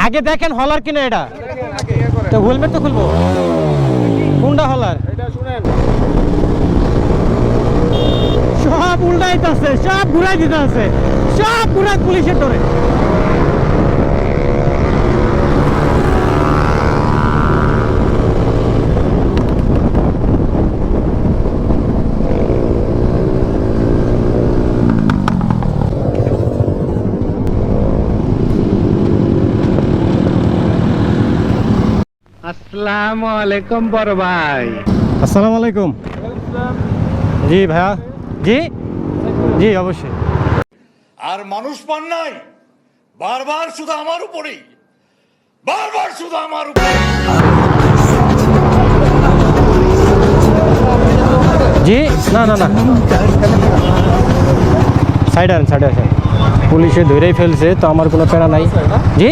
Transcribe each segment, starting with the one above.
আগে দেখেন হলার কিনা এটা, তো হেলমেট তো খুলবো। কোনটা হলার? সব উল্টাইতেছে, সব ঘুরাই দিতে আছে, সব ঘুরাই পুলিশের ধরে। আসসালামু আলাইকুম বড় ভাই। আসসালামু আলাইকুম। জি ভাইয়া, জি জি অবশ্যই। আর মানুষ পান নাই, বারবার শুধু আমার উপরেই, বারবার শুধু আমার উপরে। জি না না না, সাইড আন, সাইড আসেন। পুলিশে ধরেই ফেলছে, তো আমার কোনো প্যারা নাই। জি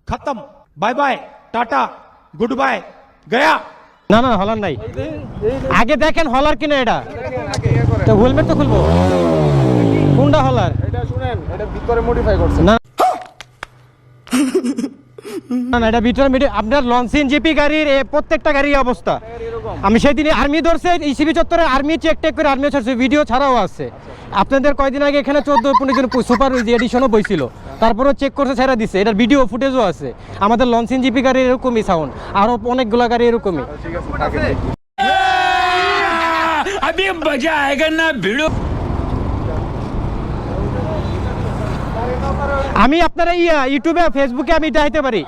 खत्म, bye bye, tata, goodbye, गया। না না, হলার নাই। আগে দেখেন হলার কিনা এটা, তো হেলমেট তো খুলবো। কোনটা হলার? না না না, এটা ভিতরে আপনার লঞ্চিন জিপি গাড়ির প্রত্যেকটা গাড়ির অবস্থা। আমি সেই দিনে আর্মি ধরছে, ইসিবি চত্বরে আর্মি চেক টেক করে আর্মি ছাড়ছে, ভিডিও ছাড়াও আছে। আপনাদের কয়দিন আগে এখানে 14-15 জন সুপার এডিশনও বইছিল, তারপরেও চেক করছে, ছেড়া দিচ্ছে। এটার ভিডিও ফুটেজও আছে। আমাদের লঞ্চিন জিপি গাড়ির এরকমই সাউন্ড, আরও অনেকগুলো গাড়ি এরকমই। अभी मजा आएगा ना भिड़ो। আমি আপনারা ইউটিউবে ফেসবুকে আমি এটা হাইতে পারি।